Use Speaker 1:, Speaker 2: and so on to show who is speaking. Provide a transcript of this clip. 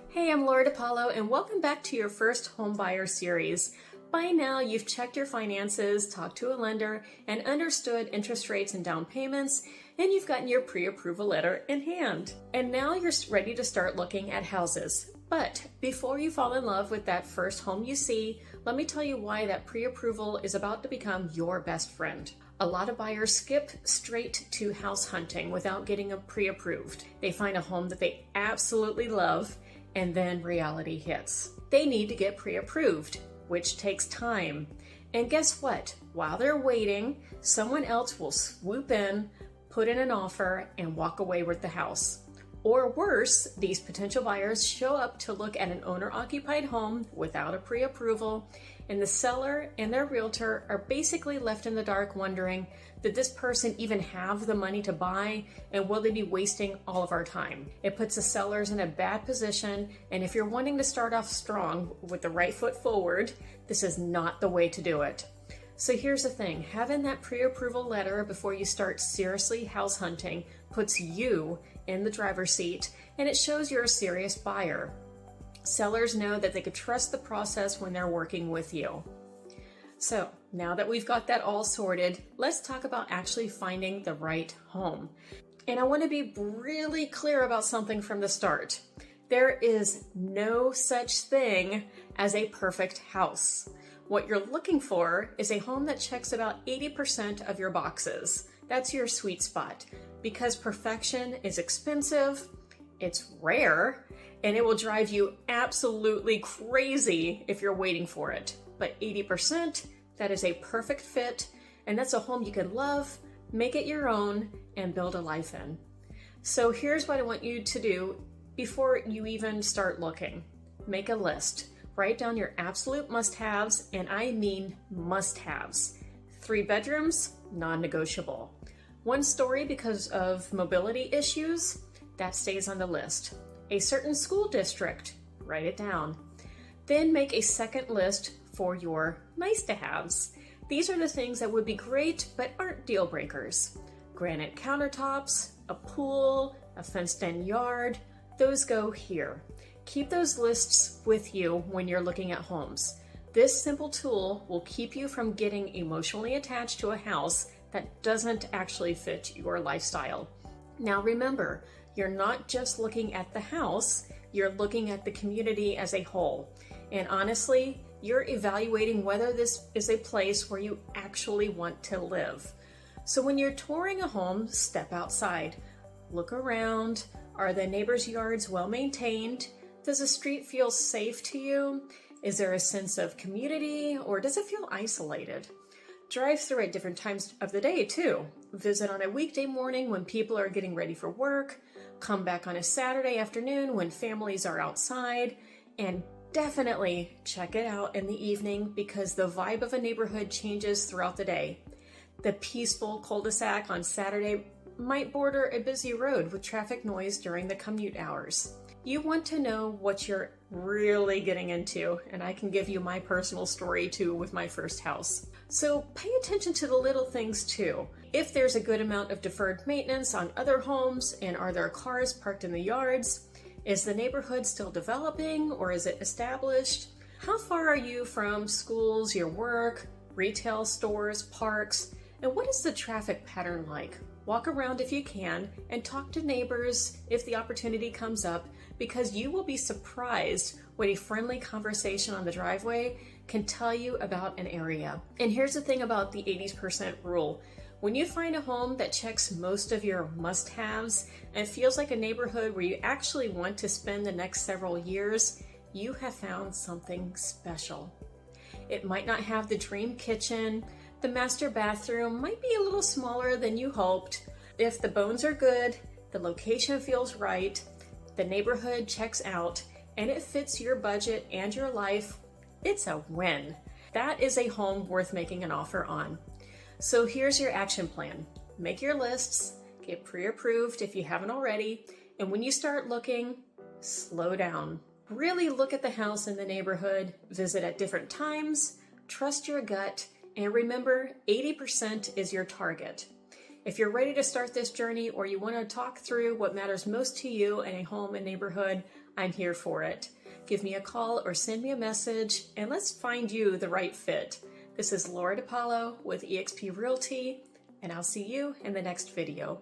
Speaker 1: Hey, I'm DiPaolo, and welcome back to your first Homebuyer series. By now, you've checked your finances, talked to a lender, and understood interest rates and down payments, and you've gotten your pre-approval letter in hand. And now you're ready to start looking at houses. But before you fall in love with that first home you see, let me tell you why that pre-approval is about to become your best friend. A lot of buyers skip straight to house hunting without getting a pre-approved. They find a home that they absolutely love, and then reality hits. They need to get pre-approved, which takes time. And guess what? While they're waiting, someone else will swoop in, put in an offer, and walk away with the house. Or worse, these potential buyers show up to look at an owner-occupied home without a pre-approval, and the seller and their realtor are basically left in the dark wondering, did this person even have the money to buy, and will they be wasting all of our time? It puts the sellers in a bad position, and if you're wanting to start off strong with the right foot forward, this is not the way to do it. So here's the thing, having that pre-approval letter before you start seriously house hunting puts you in the driver's seat, and it shows you're a serious buyer. Sellers know that they could trust the process when they're working with you. So now that we've got that all sorted, let's talk about actually finding the right home. And I want to be really clear about something from the start. There is no such thing as a perfect house. What you're looking for is a home that checks about 80% of your boxes. That's your sweet spot, because perfection is expensive, it's rare, and it will drive you absolutely crazy if you're waiting for it. But 80%, that is a perfect fit, and that's a home you can love, make it your own, and build a life in. So here's what I want you to do before you even start looking. Make a list. Write down your absolute must-haves, and I mean must-haves. 3 bedrooms, non-negotiable. 1 story because of mobility issues, that stays on the list. A certain school district, write it down. Then make a second list for your nice-to-haves. These are the things that would be great but aren't deal breakers. Granite countertops, a pool, a fenced-in yard, those go here. Keep those lists with you when you're looking at homes. This simple tool will keep you from getting emotionally attached to a house that doesn't actually fit your lifestyle. Now remember, you're not just looking at the house, you're looking at the community as a whole. And honestly, you're evaluating whether this is a place where you actually want to live. So when you're touring a home, step outside. Look around. Are the neighbors' yards well maintained? Does the street feel safe to you? Is there a sense of community, or does it feel isolated? Drive through at different times of the day too. Visit on a weekday morning when people are getting ready for work. Come back on a Saturday afternoon when families are outside. And definitely check it out in the evening, because the vibe of a neighborhood changes throughout the day. The peaceful cul-de-sac on Saturday might border a busy road with traffic noise during the commute hours. You want to know what you're really getting into, and I can give you my personal story too with my first house. So pay attention to the little things too. If there's a good amount of deferred maintenance on other homes, and are there cars parked in the yards? Is the neighborhood still developing, or is it established? How far are you from schools, your work, retail stores, parks? And what is the traffic pattern like? Walk around if you can, and talk to neighbors if the opportunity comes up, because you will be surprised what a friendly conversation on the driveway can tell you about an area. And here's the thing about the 80% rule. When you find a home that checks most of your must-haves and feels like a neighborhood where you actually want to spend the next several years, you have found something special. It might not have the dream kitchen. The master bathroom might be a little smaller than you hoped. If the bones are good, the location feels right, the neighborhood checks out, and it fits your budget and your life, it's a win. That is a home worth making an offer on. So here's your action plan. Make your lists, get pre-approved if you haven't already, and when you start looking, slow down. Really look at the house in the neighborhood, visit at different times, trust your gut, and remember, 80% is your target. If you're ready to start this journey or you want to talk through what matters most to you in a home and neighborhood, I'm here for it. Give me a call or send me a message and let's find you the right fit. This is Laura DiPaolo with eXp Realty, and I'll see you in the next video.